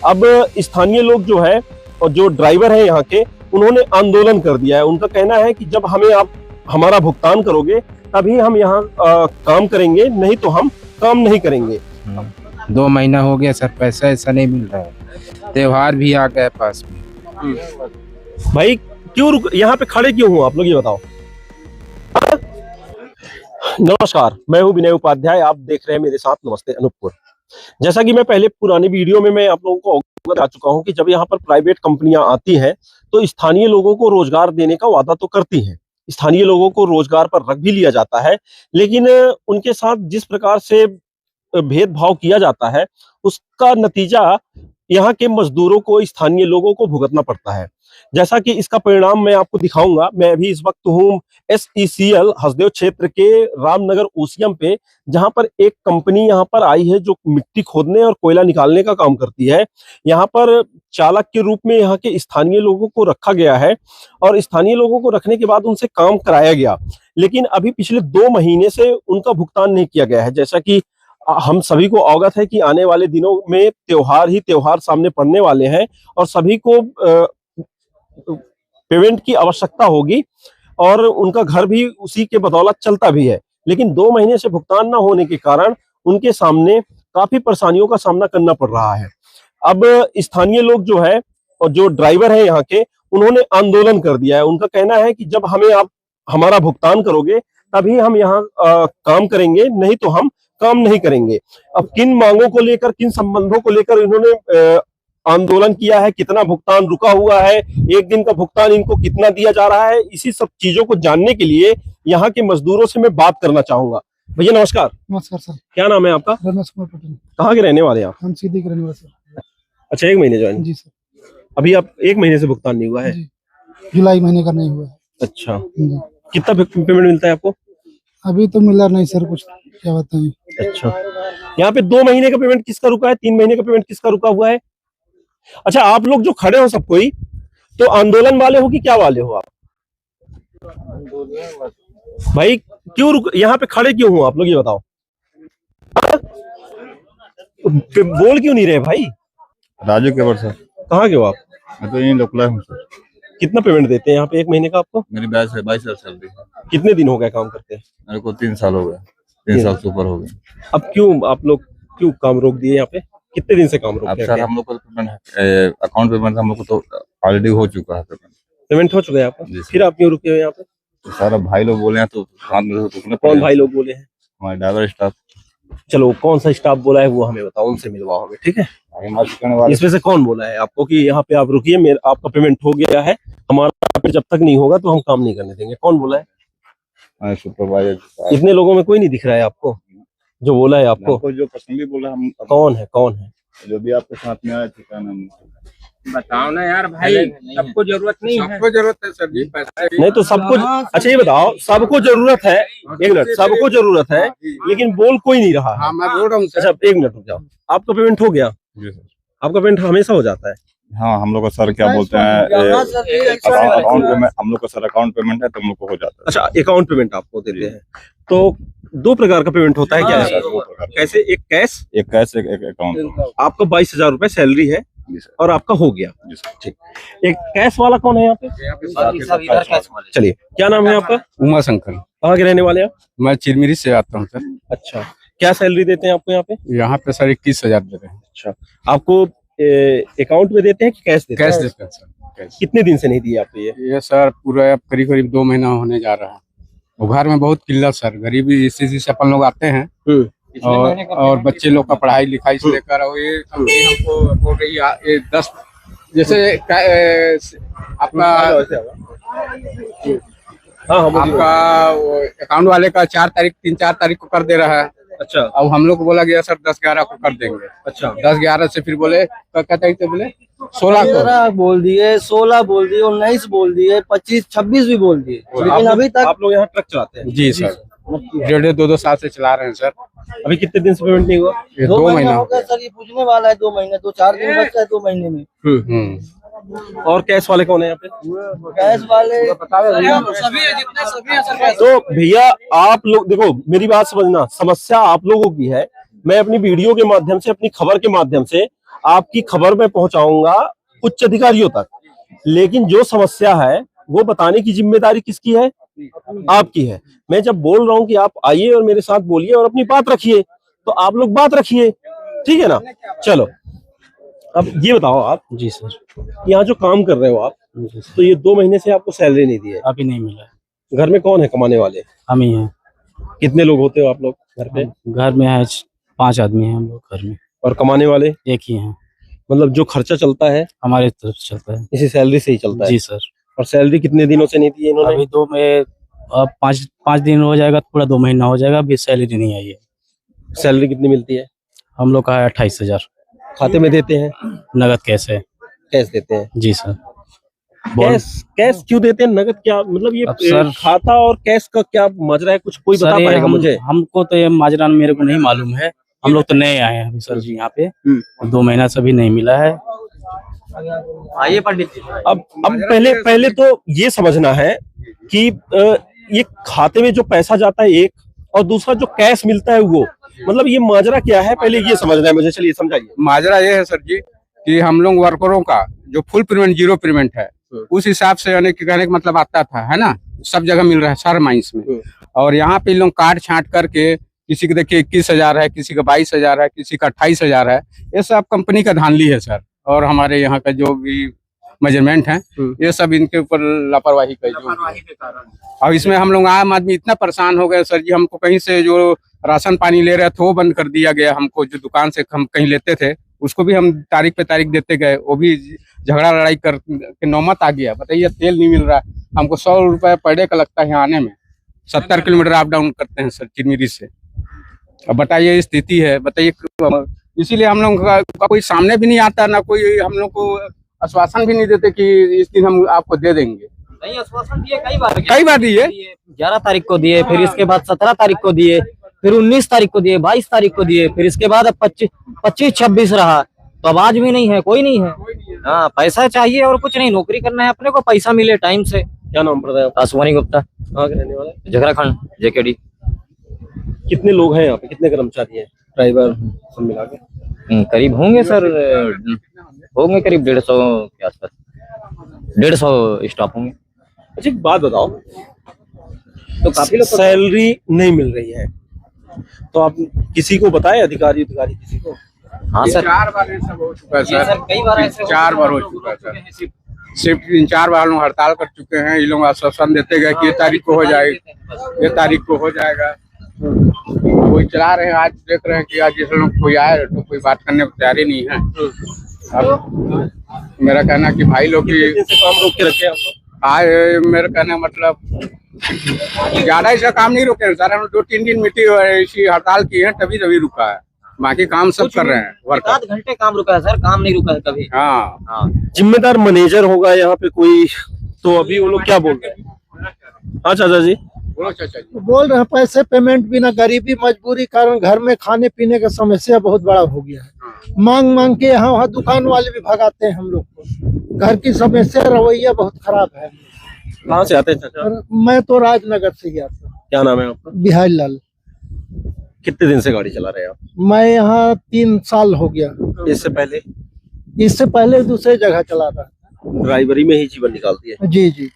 अब स्थानीय लोग जो है और जो ड्राइवर है यहाँ के, उन्होंने आंदोलन कर दिया है। उनका कहना है कि जब हमें आप हमारा भुगतान करोगे तभी हम यहाँ काम करेंगे, नहीं तो हम काम नहीं करेंगे। 2 महीना हो गया सर, पैसा ऐसा नहीं मिल रहा है। त्योहार भी आ गया पास में। भाई क्यों यहाँ पे खड़े क्यों हो आप लोग, ये बताओ। नमस्कार, मैं हूँ विनय उपाध्याय, आप देख रहे हैं मेरे साथ नमस्ते अनूपपुर। जैसा कि मैं पहले पुरानी वीडियो में मैं आप लोगों को अवगत करा चुका हूँ कि जब यहाँ पर प्राइवेट कंपनियां आती हैं तो स्थानीय लोगों को रोजगार देने का वादा तो करती हैं, स्थानीय लोगों को रोजगार पर रख भी लिया जाता है, लेकिन उनके साथ जिस प्रकार से भेदभाव किया जाता है उसका नतीजा यहाँ के मजदूरों को, स्थानीय लोगों को भुगतना पड़ता है। जैसा कि इसका परिणाम मैं आपको दिखाऊंगा। मैं अभी इस वक्त हूँ SECL हसदेव क्षेत्र के रामनगर ओसियम पे, जहां पर एक कंपनी यहाँ पर आई है जो मिट्टी खोदने और कोयला निकालने का काम करती है। यहाँ पर चालक के रूप में यहाँ के स्थानीय लोगों को रखा गया है और स्थानीय लोगों को रखने के बाद उनसे काम कराया गया, लेकिन अभी पिछले 2 महीने से उनका भुगतान नहीं किया गया है। जैसा कि हम सभी को अवगत है कि आने वाले दिनों में त्योहार ही त्योहार सामने पड़ने वाले हैं और सभी को पेमेंट की आवश्यकता होगी और उनका घर भी उसी के बदौलत चलता भी है, लेकिन 2 महीने से भुगतान न होने के कारण उनके सामने काफी परेशानियों का सामना करना पड़ रहा है। अब स्थानीय लोग जो है और जो ड्राइवर है यहाँ के, उन्होंने आंदोलन कर दिया है। उनका कहना है कि जब हमें आप हमारा भुगतान करोगे तभी हम यहाँ काम करेंगे, नहीं तो हम काम नहीं करेंगे। अब किन मांगों को लेकर, किन संबंधों को लेकर इन्होंने आंदोलन किया है, कितना भुगतान रुका हुआ है, एक दिन का भुगतान इनको कितना दिया जा रहा है, इसी सब चीजों को जानने के लिए यहाँ के मजदूरों से मैं बात करना चाहूंगा। भैया नमस्कार। नमस्कार सर। क्या नाम है आपका? रमेश कुमार पटेल। कहाँ के रहने वाले हैं आप? हम सीधी के रहने वाले सर। अच्छा, 1 महीने ज्वाइन? जी सर। अभी आप 1 महीने से भुगतान नहीं हुआ है? जी। जुलाई महीने का नहीं हुआ है। अच्छा जी। कितना पेमेंट मिलता है आपको? अभी तो मिला नहीं सर, कुछ क्या बताएं। अच्छा, यहाँ पे 2 महीने का पेमेंट किसका रुका है, 3 महीने का पेमेंट किसका रुका हुआ है? अच्छा, आप लोग जो खड़े हो सब कोई, तो आंदोलन वाले हो कि क्या वाले हो आप? भाई क्यों यहाँ पे खड़े क्यों हो आप लोग, ये बताओ। बोल क्यों नहीं रहे भाई? राजू केवल सर। कहाँ के हो आप? मैं तो यहीं लोकल हूँ सर। कितना पेमेंट देते हैं यहाँ पे 1 महीने का आपको? मेरी 22 सैलरी है। कितने दिन हो गए काम करते हैं? मेरे को 3 साल हो गए, 3 साल से ऊपर हो गए। अब क्यों आप लोग काम रोक दिए यहाँ पे? कितने दिन से काम रोक दिया? सर हम लोग को अकाउंट पेमेंट हम लोग को तो ऑलरेडी हो चुका है। पेमेंट हो चुका है आपका, फिर आप क्यों रुके हो यहाँ पे? तो सारा भाई लोग बोले हैं तो साथ में रुकना। कौन भाई लोग बोले हैं? हमारे ड्राइवर स्टाफ। चलो, कौन सा स्टाफ बोला है वो हमें बताओ, उनसे मिलवाओ हमें, ठीक है? इसमें से कौन बोला है आपको कि यहाँ पे आप रुकिए, मेरा आपका पेमेंट हो गया है, हमारा जब तक नहीं होगा तो हम काम नहीं करने देंगे? कौन बोला है? सुपरवाइजर। इतने लोगों में कोई नहीं दिख रहा है आपको जो बोला है आपको? जो पर्सनली बोला हम। कौन है? जो भी आपके साथ में आया था, क्या नाम बताओ ना यार भाई, सबको जरूरत नहीं है। सबको जरूरत है सर जी, पैसा नहीं तो सबको। अच्छा ये बताओ, सबको जरूरत है, 1 मिनट, सबको जरूरत है लेकिन बोल कोई नहीं रहा है। हाँ मैं बोल रहा हूँ। अच्छा 1 मिनट रुक जाओ, आपका पेमेंट हो गया? जी सर। आपका पेमेंट हमेशा हो जाता है? हाँ, हम लोग का सर क्या बोलते हैं, अकाउंट पेमेंट। हम लोग का सर अकाउंट पेमेंट है तो हम लोग को हो जाता है। अच्छा, अकाउंट पेमेंट आपको देते हैं। तो 2 प्रकार का पेमेंट होता है क्या है? कैसे? एक कैश, एक कैश, एक अकाउंट। आपका 22,000 रुपए सैलरी है और आपका हो गया। ठीक, एक कैश वाला कौन है यहाँ पे? चलिए, क्या नाम है आपका? उमा शंकर। कहाँ के रहने वाले हैं आप? मैं चिरमिरी से आता हूँ सर। अच्छा, क्या सैलरी देते हैं आपको यहाँ पे? यहाँ पे सर 21,000 देते हैं। अच्छा, आपको अकाउंट में देते हैं कि कैश देते हैं? कैश देते हैं सर। कितने दिन से नहीं दिए आपको ये? सर पूरा करीब 2 महीना होने जा रहा है। घर में बहुत किल्लत सर, गरीबी स्थिति से अपन लोग आते हैं और बच्चे लोग का पढ़ाई लिखाई से लेकर ये हमको बोल रही है ये 10 जैसे आपका आपका अकाउंट वाले का 3-4 तारीख को कर दे रहा है। अच्छा, अब हम लोग को बोला गया सर 10-11 को कर देंगे। अच्छा, 10-11 से फिर बोले क्या तारीख तो बोले 16 को बोल दिए, 16 बोल दिए, 19 बोल दिए, 25-26 भी बोल दिए, लेकिन अभी तक। आप लोग यहाँ ट्रक चलाते हैं? जी सर, 1.5-2 साल से चला रहे हैं सर। अभी कितने दिन से पेमेंट नहीं हुआ? 2 महीना हो गया सर, ये पूछने वाला है 2 महीने, 2-4 दिन बचा है 2 महीने में। और कैश वाले कौन है यहाँ पे? कैश वाले तो भैया आप लोग देखो, मेरी बात समझना, समस्या आप लोगों की है। मैं अपनी वीडियो के माध्यम से, अपनी खबर के माध्यम से आपकी खबर मैं पहुंचाऊंगा उच्च अधिकारियों तक, लेकिन जो समस्या है वो बताने की जिम्मेदारी किसकी है? आपकी है। मैं जब बोल रहा हूं कि आप आइए और मेरे साथ बोलिए और अपनी बात रखिए, तो आप लोग बात रखिए, ठीक है ना? चलो, अब ये बताओ आप, जी सर। यहाँ जो काम कर रहे हो आप, जी सर। तो ये 2 महीने से आपको सैलरी नहीं दी है। अभी नहीं मिला है। घर में कौन है कमाने वाले? हम ही हैं। कितने लोग होते हो आप लोग घर पे? घर में है 5 आदमी हैं हम लोग घर में। और कमाने वाले? एक ही हैं। मतलब जो खर्चा चलता है हमारे तरफ से चलता है। इसी सैलरी से ही चलता है? जी सर। और सैलरी कितने दिनों से नहीं दी है इन्होंने? अभी 2 में अब 5 दिन हो जाएगा, पूरा 2 महीना हो जाएगा, अभी सैलरी नहीं आई है। सैलरी कितनी मिलती है? हम लोग का है 28,000। खाते में देते हैं? नगद कैश है। कैश देते हैं? जी सर। कैश क्यों देते हैं? नगद क्या मतलब? ये अब सर- खाता और कैश का क्या माजरा है? कुछ कोई बता सर ये पाएगा मुझे? हमको तो ये माजरा मेरे को नहीं मालूम है। हम लोग तो नए आए हैं अभी सर जी यहाँ पे। 2 महीना से भी नहीं मिला है। आइए पंडित जी। अब पहले तो ये समझना है कि ये खाते में जो पैसा जाता है एक, और दूसरा जो कैश मिलता है वो, मतलब ये माजरा क्या है? पहले ये समझना है मुझे। चलिए समझाइए। माजरा ये है सर जी कि हम लोग वर्करों का जो फुल पेमेंट 0 पेमेंट है, उस हिसाब से यानी कि कहने का मतलब आता था, है ना, सब जगह मिल रहा है सारे माइंस में। और यहाँ पे लोग काट छांट करके, किसी के देखिए 21,000 है, किसी का 22,000 है, किसी का 28,000 है। ये सब कंपनी का धांधली है सर। और हमारे यहाँ का जो भी मेजरमेंट है, ये सब इनके ऊपर लापरवाही का जो और इसमें हम लोग आम आदमी इतना परेशान हो गए सर जी। हमको कहीं से जो राशन पानी ले रहे थे वो बंद कर दिया गया। हमको जो दुकान से हम कहीं लेते थे उसको भी हम तारीख पे तारीख देते गए, वो भी झगड़ा लड़ाई कर के नौमत आ गया। बताइए, तेल नहीं मिल रहा है हमको। 100 रुपए पर डे का लगता है यहाँ आने में। 70 किलोमीटर अप डाउन करते हैं सर चिरमिरी से। अब बताइए स्थिति है, बताइए। इसीलिए हम लोग का कोई सामने भी नहीं आता, ना कोई हम लोग को आश्वासन भी नहीं देते कि इस दिन हम आपको दे देंगे। नहीं, आश्वासन दिए कई बार दिए। 11 तारीख को दिए, फिर इसके बाद 17 तारीख को दिए, फिर 19 तारीख को दिए, 22 तारीख को दिए, फिर इसके बाद अब 25-26 रहा, तो अब आज भी नहीं है, कोई नहीं है। हाँ, पैसा चाहिए और कुछ नहीं, नौकरी करना है अपने को, पैसा मिले टाइम से। क्या नाम पड़ता है आपका? आसुमानी गुप्ता, कहाँ के रहने वाले? झगराखंड, जेकेडी। कितने लोग हैं यहाँ पे? कितने कर्मचारी हैं, ड्राइवर सब मिला के? करीब होंगे सर, होंगे करीब 150 के आसपास। 150 स्टाफ होंगे। अच्छा, एक बात बताओ, तो काफी लोग सैलरी नहीं मिल रही है, तो आप किसी को बताए? अधिकारी किसी को? हाँ सर, 4 बार ऐसा हो चुका है ये सर। कई बार ऐसे 4 बार हो चुका है सर। सिर्फ 3-4 बार लोग हड़ताल कर चुके हैं। ये लोग आश्वासन देते गए कि ये तारीख को हो जाएगा, ये तारीख को हो जाएगा। कोई चला रहे हैं, आज देख रहे हैं कि आज जैसे लोग कोई आए तो कोई बात करने को तैयार ही नहीं है। अब मेरा कहना कि भाई लोग कितने दिन से काम रोक के रखे हैं आप लोग? आए, मेरा कहना मतलब ज्यादा ऐसा काम नहीं रुके सर। हम 2-3 दिन मीटिंग ऐसी हड़ताल की है, तभी रुका है। बाकी काम सब कर रहे हैं। वर्कर 1 घंटे काम रुका है सर, काम नहीं रुका है कभी। हाँ, जिम्मेदार मैनेजर होगा यहाँ पे कोई, तो अभी वो लोग क्या बोल रहे हैं? हाँ चाचा जी, बोलो चाचा जी। बोल रहे हैं पैसे पेमेंट बिना, गरीबी मजबूरी कारण घर में खाने पीने का समस्या बहुत बड़ा हो गया है। मांग मांग के यहाँ वहाँ दुकान वाले भी भगाते हैं हम लोग को। घर की समस्या, रवैया बहुत खराब है। कहाँ से आते हैं चाचा? और मैं तो राजनगर से गया था। क्या नाम है आपका? बिहारी लाल। कितने दिन से गाड़ी चला रहे हैं आप? मैं यहाँ 3 साल हो गया। इससे पहले दूसरे जगह चला रहा था। ड्राइवरी में ही जीवन निकाल दिया? जी जी।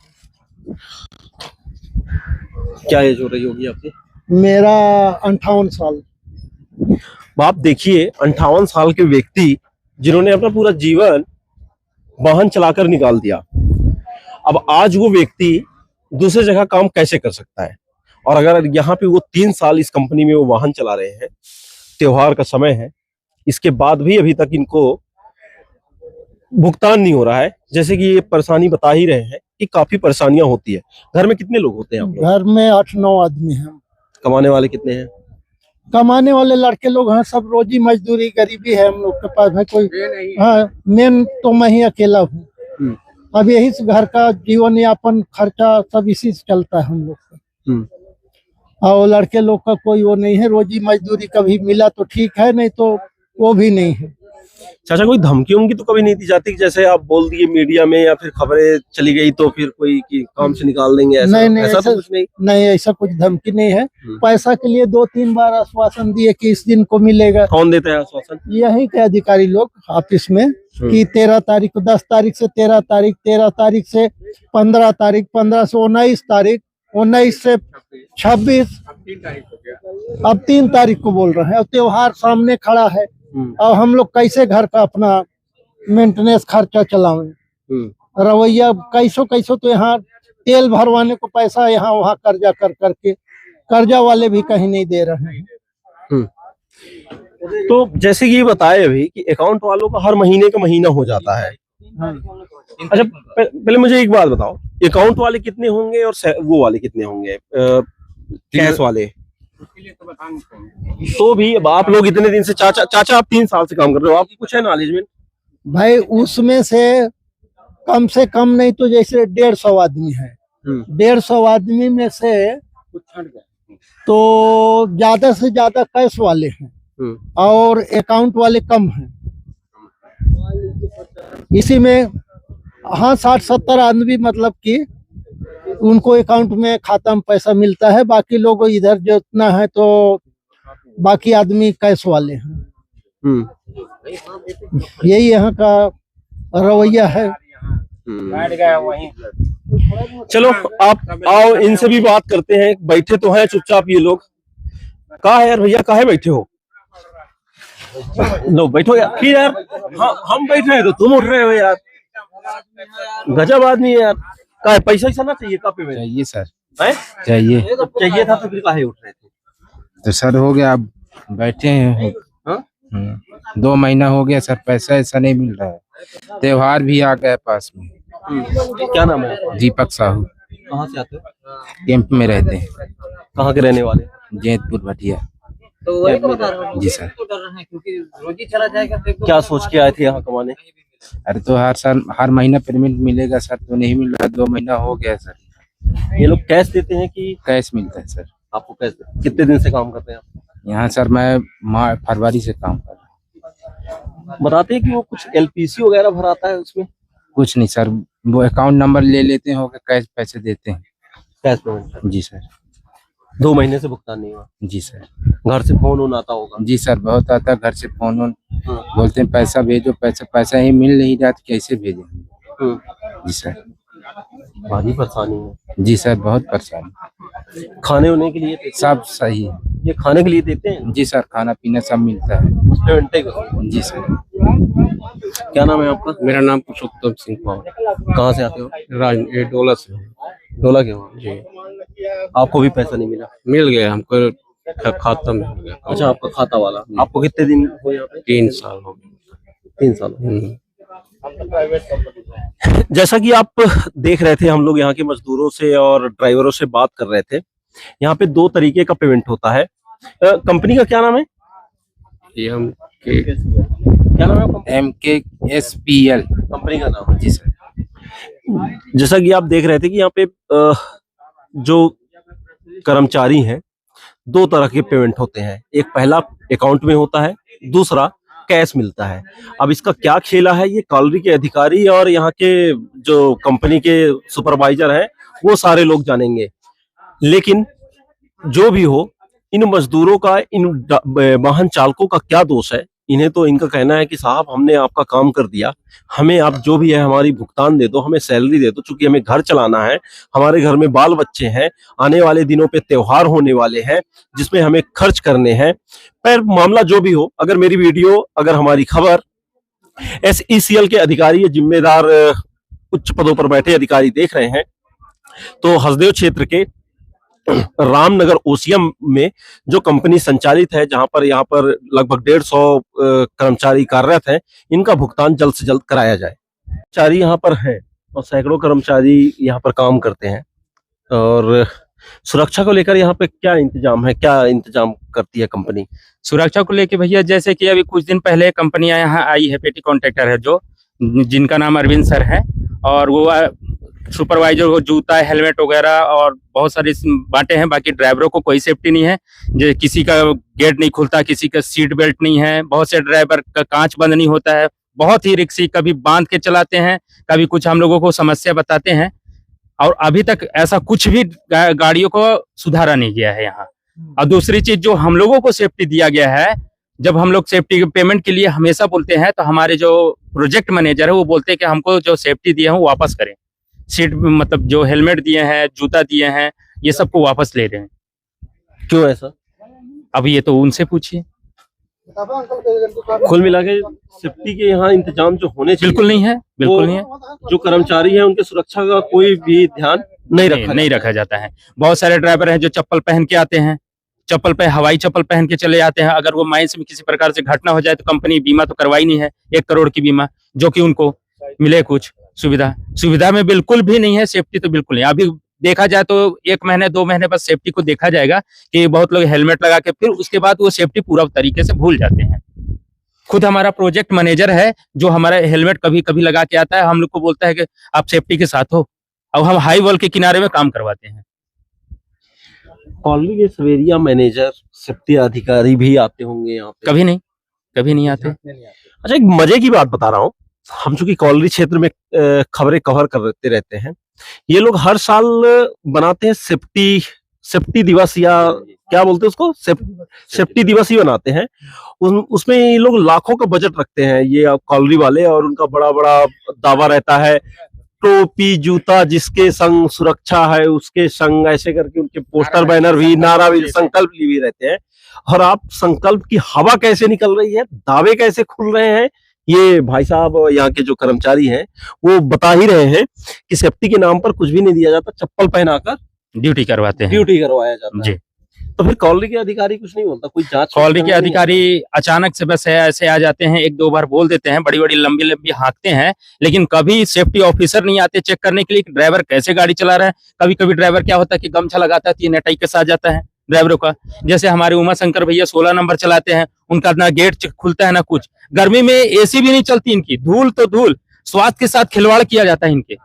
क्या एज हो रही होगी आपकी? मेरा 58 साल। आप देखिए, 58 साल के व्यक्ति जिन्होंने अपना पूरा जीवन वाहन चलाकर निकाल दिया, अब आज वो व्यक्ति दूसरे जगह काम कैसे कर सकता है? और अगर यहाँ पे वो 3 साल इस कंपनी में वो वाहन चला रहे हैं, त्योहार का समय है, इसके बाद भी अभी तक इनको भुगतान नहीं हो रहा है, जैसे कि ये परेशानी बता ही रहे हैं कि काफी परेशानियां होती है। घर में कितने लोग होते हैं आप लोग? घर में 8-9 आदमी हैं। कमाने वाले कितने हैं? कमाने वाले लड़के लोग हैं, सब रोजी मजदूरी, गरीबी है हम लोग के पास भाई। कोई हाँ, मेन तो मैं ही अकेला हूँ। अब यही से घर का जीवन यापन, खर्चा सब इसी से चलता है हम लोग का। और लड़के लोग का कोई वो नहीं है, रोजी मजदूरी कभी मिला तो ठीक है, नहीं तो वो भी नहीं है। चाचा कोई धमकी उमकी तो कभी नहीं दी जाती कि जैसे आप बोल दिए मीडिया में या फिर खबरें चली गई तो फिर कोई कि काम से निकाल देंगे, ऐसा नहीं, ऐसा तो कुछ नहीं? नहीं, ऐसा कुछ धमकी नहीं है। पैसा के लिए 2-3 बार आश्वासन दिए कि इस दिन को मिलेगा। कौन देता है आश्वासन? यही के अधिकारी लोग ऑफिस में कि 13 तारीख को, 10 तारीख से 13 तारीख, 13 तारीख से 15 तारीख, 15 से 19 तारीख, 19 से 26, अब 3 तारीख को बोल रहे हैं। और त्योहार सामने खड़ा है, और हम लोग कैसे घर का अपना मेंटेनेंस खर्चा चलाएं। रवैया कैसो तो यहाँ तेल भरवाने को पैसा यहाँ वहाँ कर्जा कर करके, कर्जा वाले भी कहीं नहीं दे रहे हैं। तो जैसे कि ये बताए अभी कि अकाउंट वालों का हर महीने का महीना हो जाता है। अच्छा पहले मुझे एक बात बताओ, अकाउंट वाले कितने होंगे और वो वाले कितने होंगे, कैश वाले? तो भी अब आप लोग इतने दिन से चाचा आप 3 साल से काम कर रहे हो, आपको कुछ है नॉलेज में? भाई उसमें से कम नहीं तो जैसे 150 आदमी है, 150 आदमी में से तो ज्यादा से ज्यादा कैश वाले हैं और अकाउंट वाले कम हैं। इसी में हाँ 60-70 आदमी मतलब कि उनको अकाउंट में खाता में पैसा मिलता है, बाकी लोग इधर जितना है तो बाकी आदमी कैश वाले हैं। यही यहाँ का रवैया है। चलो आप आओ, इनसे भी बात करते हैं। बैठे तो हैं चुपचाप ये लोग। कहा है यार भैया, कहा है बैठे हो? लो बैठो यार। फिर यार हम बैठ रहे हैं तो तुम उठ रहे हो यार, गजब आदमी है यार। कहा है पैसा ही ना चाहिए? कहा पे चाहिए सर, चाहिए था तो फिर काहे उठ रहे थे? तो सर हो गया, अब बैठे हैं। 2 महीना हो गया सर, पैसा ऐसा नहीं मिल रहा है। त्योहार भी आ गया पास में। क्या नाम है आपका? दीपक साहू। कहाँ से आते हो? कैंप में रहते हैं। कहाँ के रहने वाले? जैतपुर भटिया। तो वही तो बता रहा हूँ जी सर। डर रहे हैं क्योंकि रोजी चला जाएगा तो क्या सोच के आए थे यहाँ कमाने? अरे तो हर महीना पेमेंट मिलेगा सर, तो नहीं मिल रहा। 2 महीना हो गया सर। ये लोग कैश देते हैं कि कैश मिलता है सर। आपको कैश कितने दिन से काम करते हैं आप? यहाँ सर मैं फरवरी से काम कर रहा हूँ। बताते हैं कि वो कुछ एलपीसी वगैरह भराता है उसमें? कुछ नहीं सर, वो अकाउंट नंबर ले लेते हैं, होकर कैश पैसे देते हैं। Cash payment? जी सर। 2 महीने से भुगतान नहीं हुआ? जी सर। घर से फोन आता होगा? जी सर, बहुत आता है घर से फोन। बोलते हैं पैसा भेजो, पैसा ही मिल नहीं रहा, तो कैसे भेजें? जी सर। भारी परेशानी है। जी सर, बहुत परेशानी। खाने होने के लिए सब सही है। ये खाने के लिए देते हैं? जी सर, खाना पीना सब मिलता है। जी सर। क्या नाम है आपका? मेरा नाम पुरुषोत्तम सिंह पवार। कहाँ से आते हो? डोला से। डोला के वहाँ? जी। आपको भी पैसा नहीं मिला? मिल गया हमको, खाता में मिल गया। अच्छा, आपका खाता वाला। आपको कितने दिन हुए यहाँ पे? 3 साल हो गए। 3 साल। जैसा कि आप देख रहे थे, हम लोग यहाँ के मजदूरों से और ड्राइवरों से बात कर रहे थे। यहाँ पे 2 तरीके का पेमेंट होता है। कंपनी का क्या नाम है? क्या नाम है? MKSPL कंपनी का नाम। जी सर। जैसा कि आप देख रहे थे कि यहाँ पे जो कर्मचारी हैं, 2 तरह के पेमेंट होते हैं। एक पहला अकाउंट में होता है, दूसरा कैश मिलता है। अब इसका क्या खेला है, ये कॉलोनी के अधिकारी और यहाँ के जो कंपनी के सुपरवाइजर हैं वो सारे लोग जानेंगे। लेकिन जो भी हो, इन मजदूरों का, इन वाहन चालकों का क्या दोष है? इन्हें तो इनका कहना है कि साहब हमने आपका काम कर दिया, हमें आप जो भी है हमारी भुगतान दे दो, हमें सैलरी दे दो, चूंकि हमें घर चलाना है, हमारे घर में बाल बच्चे हैं, आने वाले दिनों पे त्योहार होने वाले हैं जिसमें हमें खर्च करने हैं। पर मामला जो भी हो, अगर मेरी वीडियो, अगर हमारी खबर SECL के अधिकारी या जिम्मेदार उच्च पदों पर बैठे अधिकारी देख रहे हैं तो हसदेव क्षेत्र के रामनगर ओसियम में जो कंपनी संचालित है, जहां पर यहाँ पर लगभग 150 कर्मचारी कार्यरत हैं, इनका भुगतान जल्द से जल्द कराया जाए। कर्मचारी यहाँ पर है और सैकड़ों कर्मचारी यहाँ पर काम करते हैं। और सुरक्षा को लेकर यहाँ पे क्या इंतजाम है, क्या इंतजाम करती है कंपनी? सुरक्षा को लेके भैया, जैसे कि अभी कुछ दिन पहले कंपनियां यहाँ आई है, पेटी कॉन्ट्रैक्टर है जो, जिनका नाम अरविंद सर है, और वो सुपरवाइजर को जूता, हेलमेट वगैरह और बहुत सारे बांटे हैं। बाकी ड्राइवरों को कोई सेफ्टी नहीं है। जो किसी का गेट नहीं खुलता, किसी का सीट बेल्ट नहीं है, बहुत से ड्राइवर का कांच बंद नहीं होता है। बहुत ही रिक्सी, कभी बांध के चलाते हैं, कभी कुछ हम लोगों को समस्या बताते हैं। और अभी तक ऐसा कुछ भी गाड़ियों को सुधारा नहीं गया है यहाँ। और दूसरी चीज, जो हम लोगों को सेफ्टी दिया गया है, जब हम लोग सेफ्टी पेमेंट के लिए हमेशा बोलते हैं, तो हमारे जो प्रोजेक्ट मैनेजर है वो बोलते हैं कि हमको जो सेफ्टी दिए हैं वो वापस करें। सीट मतलब जो हेलमेट दिए हैं, जूता दिए हैं, ये सबको वापस ले रहे हैं। क्यों ऐसा? अब ये तो उनसे पूछिए। कुल मिला के सेफ्टी के यहाँ इंतजाम जो होने चाहिए बिल्कुल नहीं है, बिल्कुल नहीं है। जो कर्मचारी है उनके सुरक्षा का कोई भी ध्यान नहीं रखा जाता है। बहुत सारे ड्राइवर हैं जो चप्पल पहन के आते हैं, चप्पल पे हवाई चप्पल पहन के चले जाते हैं। अगर वो माइंस में किसी प्रकार से घटना हो जाए तो कंपनी बीमा तो करवाई नहीं है, 1 करोड़ की बीमा, जो कि उनको मिले कुछ सुविधा में बिल्कुल भी नहीं है। सेफ्टी तो बिल्कुल नहीं। अभी देखा जाए तो 1 महीने 2 महीने बस सेफ्टी को देखा जाएगा कि बहुत लोग हेलमेट लगा के, फिर उसके बाद वो सेफ्टी पूरा तरीके से भूल जाते हैं। खुद हमारा प्रोजेक्ट मैनेजर है जो हमारा हेलमेट कभी कभी लगा के आता है, हम लोग को बोलता है कि आप सेफ्टी के साथ हो। अब हम हाई वॉल के किनारे में काम करवाते हैं। कॉलोनी के सवेरिया मैनेजर, सेफ्टी अधिकारी भी आते होंगे यहाँ पे? कभी नहीं आते। अच्छा, एक मजे की बात बता रहा हूँ। हम चूंकि कॉलोनी क्षेत्र में खबरें कवर करते रहते हैं, ये लोग हर साल बनाते हैं सेफ्टी दिवस, या क्या बोलते हैं उसको, सेफ्टी दिवस ही बनाते हैं। उसमें ये लोग लाखों का बजट रखते हैं, ये कॉलोनी वाले, और उनका बड़ा बड़ा दावा रहता है, टोपी जूता जिसके संग सुरक्षा है उसके संग, ऐसे करके उनके पोस्टर बैनर भी, नारा भी, संकल्प भी रहते हैं। और आप संकल्प की हवा कैसे निकल रही है, दावे कैसे खुल रहे हैं, ये भाई साहब यहाँ के जो कर्मचारी हैं वो बता ही रहे हैं कि सेफ्टी के नाम पर कुछ भी नहीं दिया जाता, चप्पल पहनाकर ड्यूटी करवाते हैं, ड्यूटी करवाया जाता जी। है। तो फिर कॉलोनी के अधिकारी कुछ नहीं बोलता, कोई जांच? कॉलोनी के अधिकारी अचानक से बस ऐसे आ जाते हैं, 1-2 बार बोल देते हैं, बड़ी बड़ी लंबी हाँकते हैं, लेकिन कभी सेफ्टी ऑफिसर नहीं आते चेक करने के लिए कि ड्राइवर कैसे गाड़ी चला रहा है। कभी कभी ड्राइवर क्या होता है कि गमछा लगाता है तो ये नेटाई के साथ जाता है ड्राइवरों का। जैसे हमारे उमा शंकर भैया 16 नंबर चलाते हैं, उनका ना गेट खुलता है ना कुछ। गर्मी में एसी भी नहीं चलती इनकी, धूल तो धूल। स्वास्थ्य के साथ खिलवाड़ किया जाता है, इनके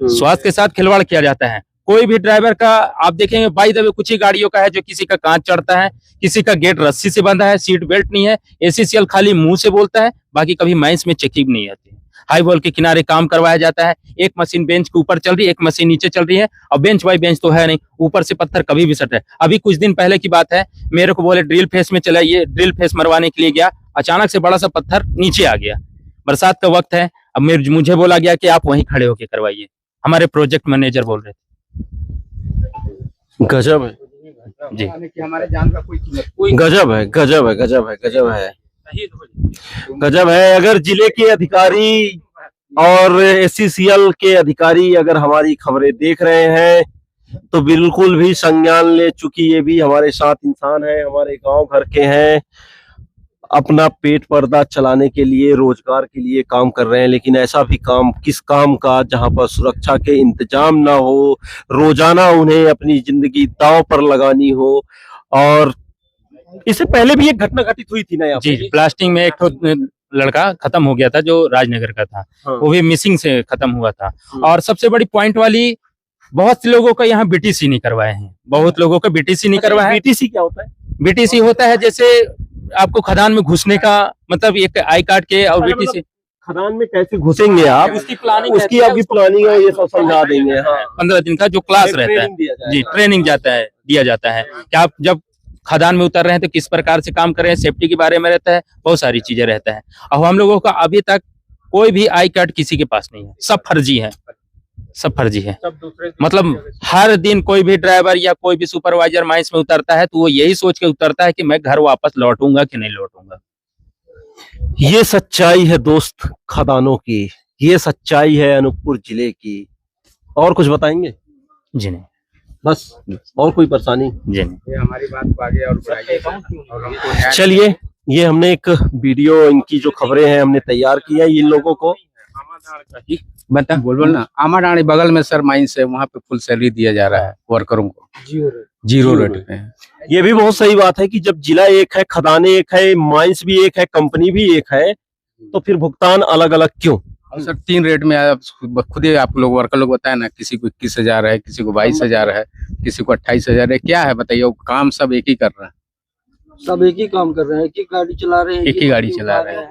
स्वास्थ्य के साथ खिलवाड़ किया जाता है। कोई भी ड्राइवर का आप देखेंगे, बाई द वे कुछ ही गाड़ियों का है जो किसी का कांच चढ़ता है, किसी का गेट रस्सी से बंधा है, सीट बेल्ट नहीं है, एसीसीएल खाली मुंह से बोलता है, बाकी कभी माइंस में चेकिंग नहीं आती है। हाई वॉल के किनारे काम करवाया जाता है। एक मशीन बेंच के ऊपर चल रही है, एक मशीन नीचे चल रही है, और बेंच बाई बेंच तो है नहीं, ऊपर से पत्थर कभी भी सट है। अभी कुछ दिन पहले की बात है, मेरे को बोले ड्रिल फेस में चलाइए, ड्रिल फेस मरवाने के लिए गया, अचानक से बड़ा सा पत्थर नीचे आ गया। बरसात का वक्त है, अब मुझे बोला गया कि आप वहीं खड़े होके करवाइए। हमारे प्रोजेक्ट मैनेजर बोल रहे थे। गजब है जी, हमारे जान का कोई गजब है, गजब है, गजब है, गजब है, गजब है। अगर जिले के अधिकारी और एससीसीएल के अधिकारी अगर हमारी खबरें देख रहे हैं तो बिल्कुल भी संज्ञान ले, चूंकि ये भी हमारे साथ इंसान है, हमारे गांव घर के हैं, अपना पेट पर्दा चलाने के लिए, रोजगार के लिए काम कर रहे हैं। लेकिन ऐसा भी काम, किस काम का जहां पर सुरक्षा के इंतजाम ना हो, रोजाना उन्हें अपनी जिंदगी दांव पर लगानी हो। और इससे पहले भी एक घटना घटित हुई थी ना यहाँ जी, प्लास्टिक में एक लड़का खत्म हो गया था जो राजनगर का था। हाँ। वो भी मिसिंग से खत्म हुआ था। और सबसे बड़ी पॉइंट वाली, बहुत से लोगों का यहाँ बीटीसी नहीं करवाए हैं, बहुत लोगों का बीटीसी नहीं करवाया है। बीटीसी क्या होता है? बीटीसी होता है जैसे आपको खदान में घुसने का, मतलब एक आई कार्ड के, और बीटीसी खदान में कैसे घुसेंगे आप, उसकी प्लानिंग, उसकी आपकी प्लानिंग है, ये सब समझा देंगे। हाँ, 15 दिन का जो क्लास रहता है जी, ट्रेनिंग दिया जाता है कि आप जब खदान में उतर रहे हैं तो किस प्रकार से काम कर रहे हैं, सेफ्टी के बारे में रहता है, बहुत सारी चीजें रहता है। और हम लोगों का अभी तक कोई भी आई कार्ड किसी के पास नहीं है, सब फर्जी है, सब फर्जी है। मतलब हर दिन कोई भी ड्राइवर या कोई भी सुपरवाइजर माइंस में उतरता है तो वो यही सोच के उतरता है कि मैं घर वापस लौटूंगा कि नहीं लौटूंगा। ये सच्चाई है दोस्त खदानों की, ये सच्चाई है अनूपपुर जिले की। और कुछ बताएंगे? जी नहीं, बस और कोई परेशानी? जी नहीं। ये हमारी बात को आगे और बढ़ाइए और हमको चलिए, ये हमने एक वीडियो, इनकी जो खबरें हैं हमने तैयार की है। इन लोगों को बता बोल ना, आमाडाणी बगल में सर माइंस है, वहाँ पे फुल सैलरी दिया जा रहा है वर्करों को, जीरो रेट पे। ये भी बहुत सही बात है कि जब जिला एक है, खदानें एक है, माइंस भी एक है, कंपनी भी एक है, तो फिर भुगतान अलग अलग क्यों? और सर 3 रेट में आप खुद ही आप लोग वर्कर लोग बताए ना, किसी को 21,000 है, किसी को 22,000 है, किसी को 28,000 है। क्या है बताइए, वो काम सब एक ही कर रहे हैं, सब एक ही काम कर रहे हैं, एक ही गाड़ी चला रहे हैं, एक ही गाड़ी चला रहे हैं।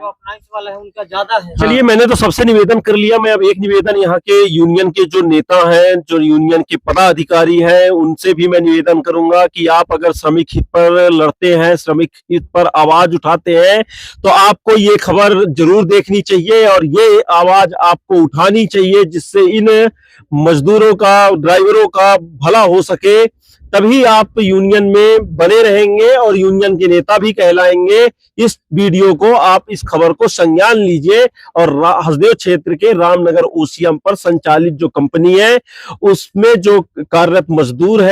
वाला है उनका ज्यादा है। चलिए, मैंने तो सबसे निवेदन कर लिया। मैं अब एक निवेदन यहाँ के यूनियन के जो नेता हैं, जो यूनियन के पदाधिकारी हैं, उनसे भी मैं निवेदन करूंगा कि आप अगर श्रमिक हित पर लड़ते हैं, श्रमिक हित पर आवाज उठाते हैं, तो आपको ये खबर जरूर देखनी चाहिए और ये आवाज आपको उठानी चाहिए, जिससे इन मजदूरों का, ड्राइवरों का भला हो सके। तभी आप यूनियन में बने रहेंगे और यूनियन के नेता भी कहलाएंगे। इस वीडियो को, आप इस खबर को संज्ञान लीजिए और हसदेव क्षेत्र के रामनगर ओसीएम पर संचालित जो कंपनी है, उसमें जो कार्यरत मजदूर है